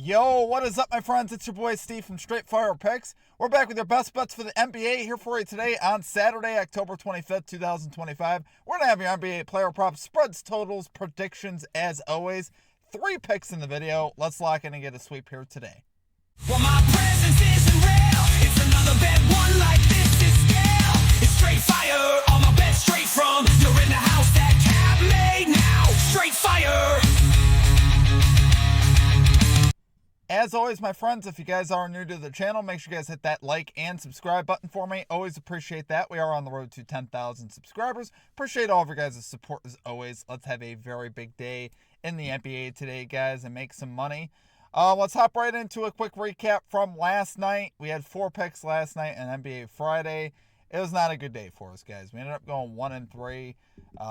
Yo, what is up, my friends? It's your boy Steve from Straight Fire Picks. We're back with your best bets for the NBA here for you today on Saturday, October 25th, 2025. We're going to have your NBA player props, spreads, totals, predictions as always. 3 picks in the video. Let's lock in and get a sweep here today. Well, my presence isn't real. It's another bad one like this is scale. It's straight fire. All my bets straight from. You're in the house that Cap made now. Straight fire. As always, my friends, if you guys are new to the channel, make sure you guys hit that like and subscribe button for me. Always appreciate that. We are on the road to 10,000 subscribers. Appreciate all of your guys' support as always. Let's have a very big day in the NBA today, guys, and make some money. Let's hop right into a quick recap from last night. We had 4 picks last night on NBA Friday. It was not a good day for us, guys. We ended up going 1-3,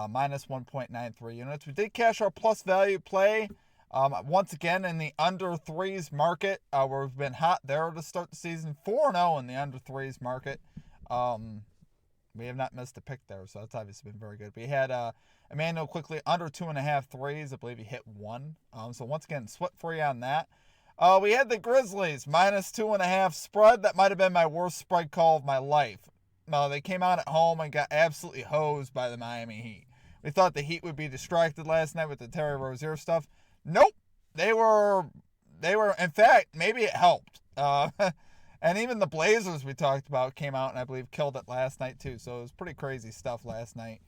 minus 1.93 units. We did cash our plus value play. Once again, in the under threes market, where we've been hot there to start the season, 4-0 in the under threes market. We have not missed a pick there, so that's obviously been very good. We had Emmanuel quickly under 2.5 threes. I believe he hit 1. So once again, sweat free on that. We had the Grizzlies minus 2.5 spread. That might have been my worst spread call of my life. They came out at home and got absolutely hosed by the Miami Heat. We thought the Heat would be distracted last night with the Terry Rozier stuff. Nope. They were, in fact, maybe it helped. And even the Blazers we talked about came out and I believe killed it last night too. So it was pretty crazy stuff last night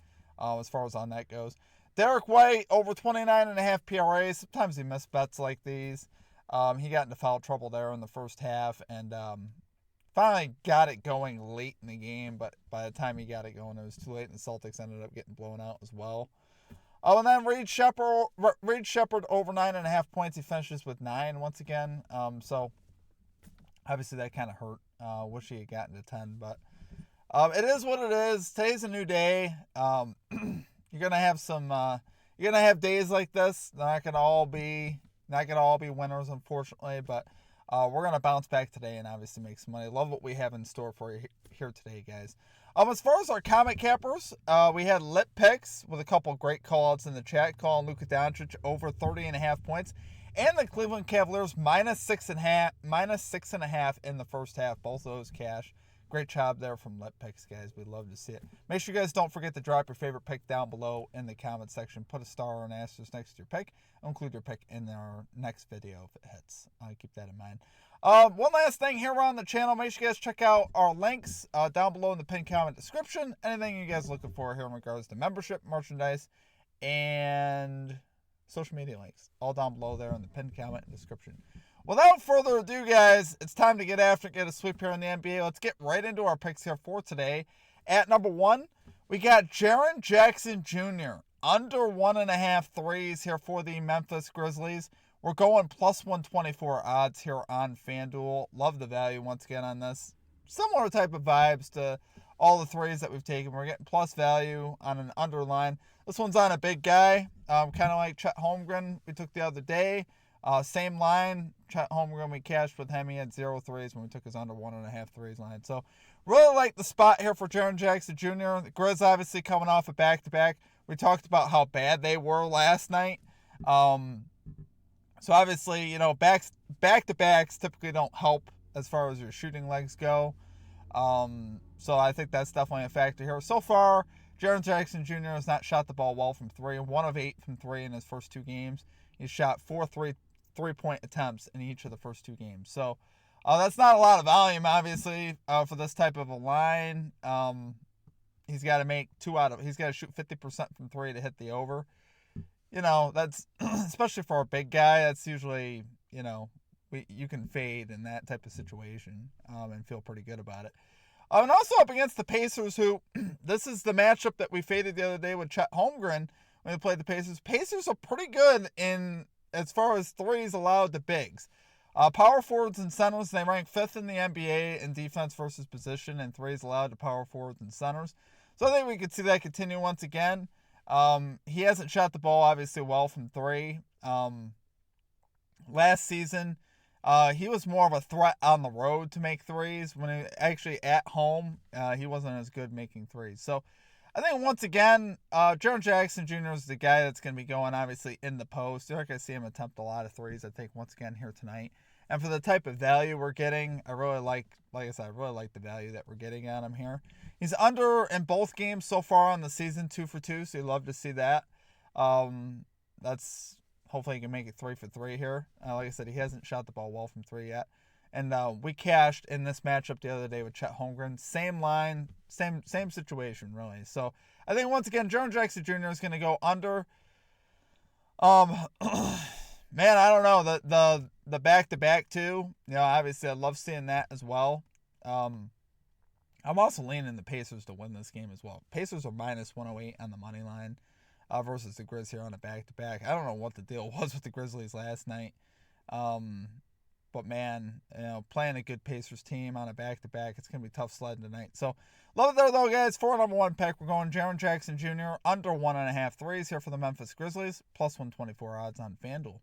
as far as on that goes. Derek White over 29.5 PRAs. Sometimes he missed bets like these. He got into foul trouble there in the first half and finally got it going late in the game. But by the time he got it going, it was too late and the Celtics ended up getting blown out as well. And then Reed Shepherd over 9.5 points. He finishes with 9 once again. So obviously that kind of hurt. Wish he had gotten to 10, but it is what it is. Today's a new day. You're gonna have you're gonna have days like this. They're not gonna all be winners, unfortunately. But we're gonna bounce back today and obviously make some money. Love what we have in store for you here today, guys. As far as our comment cappers, we had lit picks with a couple great call-outs in the chat, calling Luka Doncic over 30.5 points, and the Cleveland Cavaliers minus 6.5 in the first half. Both of those cash. Great job there from lit picks, guys. We'd love to see it. Make sure you guys don't forget to drop your favorite pick down below in the comment section. Put a star or an asterisk next to your pick. I'll include your pick in our next video if it hits. Keep that in mind. One last thing here on the channel. Make sure you guys check out our links down below in the pinned comment description. Anything you guys are looking for here in regards to membership, merchandise, and social media links. All down below there in the pinned comment description. Without further ado, guys, it's time to get a sweep here in the NBA. Let's get right into our picks here for today. At number 1, we got Jaren Jackson Jr. under 1.5 threes here for the Memphis Grizzlies. We're going plus 124 odds here on FanDuel. Love the value once again on this. Similar type of vibes to all the threes that we've taken. We're getting plus value on an underline. This one's on a big guy, kind of like Chet Holmgren we took the other day. Same line. Chet Holmgren, we cashed with him. He had 0 threes when we took his under 1.5 threes line. So really like the spot here for Jaren Jackson Jr. The Grizz obviously coming off a back-to-back. We talked about how bad they were last night. So obviously, back-to-backs typically don't help as far as your shooting legs go. So I think that's definitely a factor here. So far, Jaren Jackson Jr. has not shot the ball well from 3. 1 of 8 from 3 in his first 2 games. He's shot 4 three-point attempts in each of the first 2 games. So that's not a lot of volume, obviously, for this type of a line. He's got to shoot 50% from 3 to hit the over. That's especially for a big guy. That's usually, you can fade in that type of situation and feel pretty good about it. And also up against the Pacers, who this is the matchup that we faded the other day with Chet Holmgren when we played the Pacers. Pacers are pretty good in as far as threes allowed to bigs. Power forwards and centers, they rank 5th in the NBA in defense versus position and threes allowed to power forwards and centers. So I think we could see that continue once again. He hasn't shot the ball obviously well from 3. Last season, he was more of a threat on the road to make threes. When he actually at home, he wasn't as good making threes. So I think once again, Jaren Jackson Jr. is the guy that's going to be going obviously in the post. You're not going to see him attempt a lot of threes, I think, once again here tonight. And for the type of value we're getting, I really like I said, I really like the value that we're getting on him here. He's under in both games so far on the season, 2 for 2, so you love to see that. That's hopefully he can make it 3 for 3 here. Like I said, he hasn't shot the ball well from 3 yet. And we cashed in this matchup the other day with Chet Holmgren. Same line, same situation, really. So I think once again, Jaren Jackson Jr. is going to go under. Man, I don't know, the back-to-back too. You know, obviously I love seeing that as well. I'm also leaning the Pacers to win this game as well. Pacers are minus 108 on the money line versus the Grizz here on a back-to-back. I don't know what the deal was with the Grizzlies last night. But man, you know, playing a good Pacers team on a back-to-back, it's going to be tough sledding tonight. So, love it there though, guys. For number 1 pick, we're going Jaren Jackson Jr. under 1.5 threes here for the Memphis Grizzlies, plus 124 odds on FanDuel.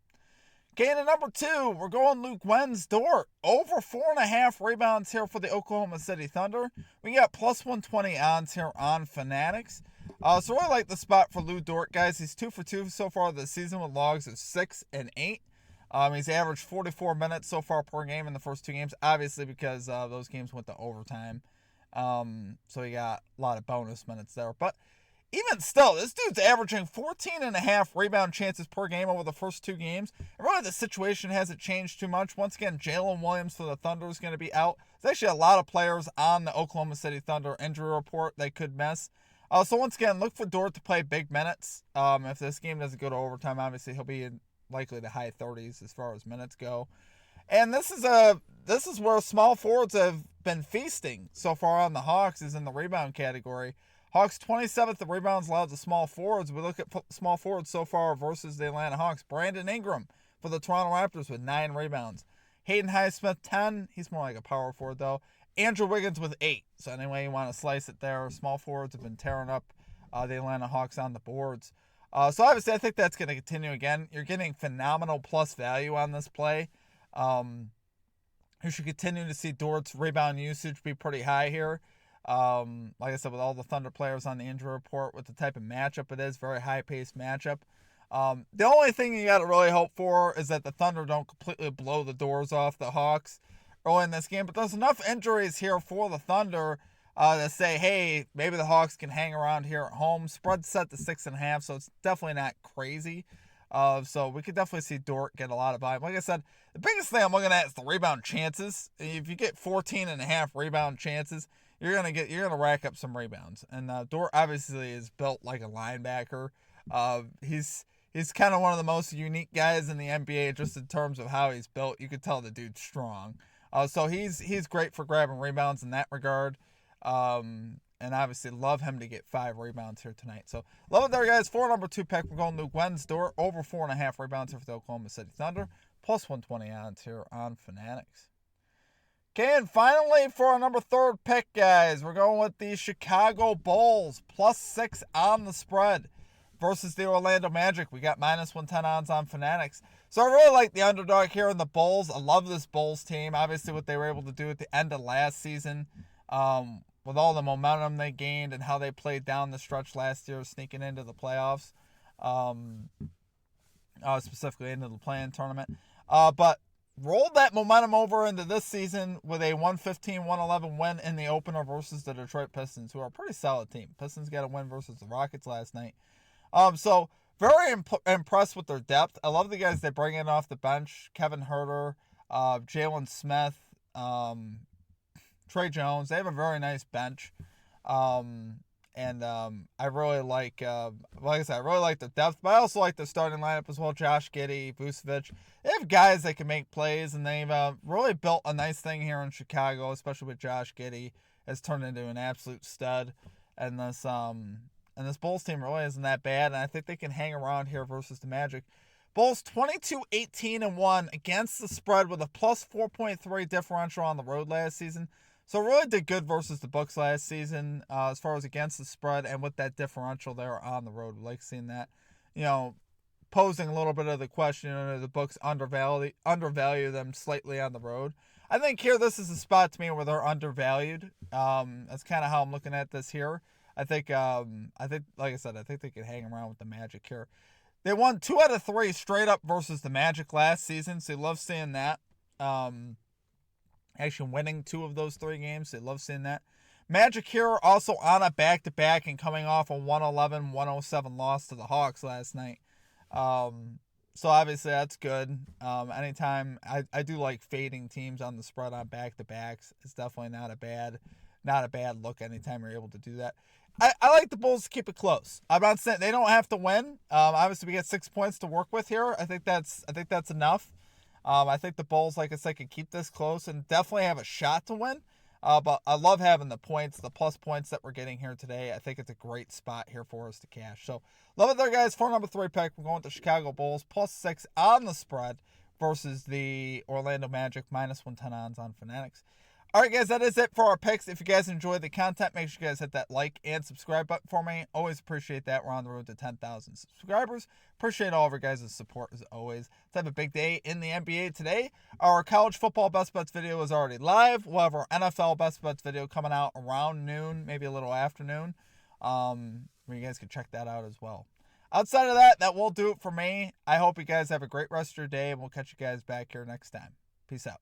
Okay, and at number 2, we're going Luke Dort. Over 4.5 rebounds here for the Oklahoma City Thunder. We got plus 120 odds here on Fanatics. So really like the spot for Lou Dort, guys. He's 2 for 2 so far this season with logs of 6 and 8. He's averaged 44 minutes so far per game in the first 2 games, obviously because those games went to overtime. So he got a lot of bonus minutes there. But even still, this dude's averaging 14.5 rebound chances per game over the first 2 games. And really, the situation hasn't changed too much. Once again, Jalen Williams for the Thunder is going to be out. There's actually a lot of players on the Oklahoma City Thunder injury report they could miss. So once again, look for Dort to play big minutes. If this game doesn't go to overtime, obviously he'll be in likely the high 30s as far as minutes go. And this is where small forwards have been feasting so far on the Hawks, is in the rebound category. Hawks 27th in rebounds allowed to small forwards. We look at small forwards so far versus the Atlanta Hawks. Brandon Ingram for the Toronto Raptors with 9 rebounds. Hayden Highsmith 10. He's more like a power forward though. Andrew Wiggins with 8. So anyway you want to slice it there. Small forwards have been tearing up the Atlanta Hawks on the boards. So obviously I think that's going to continue again. You're getting phenomenal plus value on this play. You should continue to see Dort's rebound usage be pretty high here. Like I said, with all the Thunder players on the injury report, with the type of matchup it is, very high-paced matchup. The only thing you got to really hope for is that the Thunder don't completely blow the doors off the Hawks early in this game. But there's enough injuries here for the Thunder to say, hey, maybe the Hawks can hang around here at home. Spread set to 6.5, so it's definitely not crazy. So we could definitely see Dort get a lot of volume. Like I said, the biggest thing I'm looking at is the rebound chances. If you get 14.5 rebound chances, you're gonna rack up some rebounds. And Dort obviously is built like a linebacker. He's kind of one of the most unique guys in the NBA just in terms of how he's built. You could tell the dude's strong. So he's great for grabbing rebounds in that regard. And obviously love him to get 5 rebounds here tonight. So love it there, guys. For number 2 pick, we're going Luke Dort over 4.5 rebounds here for the Oklahoma City Thunder. Plus 120 odds here on Fanatics. Okay, and finally for our number 3 pick, guys, we're going with the Chicago Bulls. Plus 6 on the spread versus the Orlando Magic. We got minus 110 odds on Fanatics. So I really like the underdog here in the Bulls. I love this Bulls team. Obviously what they were able to do at the end of last season. With all the momentum they gained and how they played down the stretch last year, sneaking into the playoffs, specifically into the play-in tournament. But rolled that momentum over into this season with a 115-111 win in the opener versus the Detroit Pistons, who are a pretty solid team. Pistons got a win versus the Rockets last night. So very impressed with their depth. I love the guys they bring in off the bench. Kevin Huerter, Jalen Smith, Trey Jones. They have a very nice bench. I really like, like I said, I really like the depth, but I also like the starting lineup as well. Josh Giddey, Vucevic. They have guys that can make plays, and they've really built a nice thing here in Chicago, especially with Josh Giddey. Has turned into an absolute stud. And this Bulls team really isn't that bad, and I think they can hang around here versus the Magic. Bulls 22-18-1 against the spread with a plus 4.3 differential on the road last season. So really did good versus the Bucks last season as far as against the spread, and with that differential there on the road. We like seeing that. You know, posing a little bit of the question, the Bucks undervalue them slightly on the road. I think here this is a spot to me where they're undervalued. That's kind of how I'm looking at this here. I think, like I said, I think they can hang around with the Magic here. They won 2 out of 3 straight up versus the Magic last season, so you love seeing that. Actually winning 2 of those 3 games, so you love seeing that. Magic here also on a back-to-back and coming off a 111-107 loss to the Hawks last night. So obviously that's good. Anytime I do like fading teams on the spread on back-to-backs. It's definitely not a bad look anytime you're able to do that. I like the Bulls to keep it close. I'm not saying they don't have to win. Obviously we get 6 points to work with here. I think that's enough. I think the Bulls, like I said, can keep this close and definitely have a shot to win. But I love having the points, the plus points that we're getting here today. I think it's a great spot here for us to cash. So love it there, guys. For number 3 pick, we're going with the Chicago Bulls plus 6 on the spread versus the Orlando Magic minus 110 odds on Fanatics. All right, guys, that is it for our picks. If you guys enjoyed the content, make sure you guys hit that like and subscribe button for me. Always appreciate that. We're on the road to 10,000 subscribers. Appreciate all of your guys' support as always. Let's have a big day in the NBA today. Our college football best bets video is already live. We'll have our NFL best bets video coming out around noon, maybe a little afternoon. Where you guys can check that out as well. Outside of that, that will do it for me. I hope you guys have a great rest of your day, and we'll catch you guys back here next time. Peace out.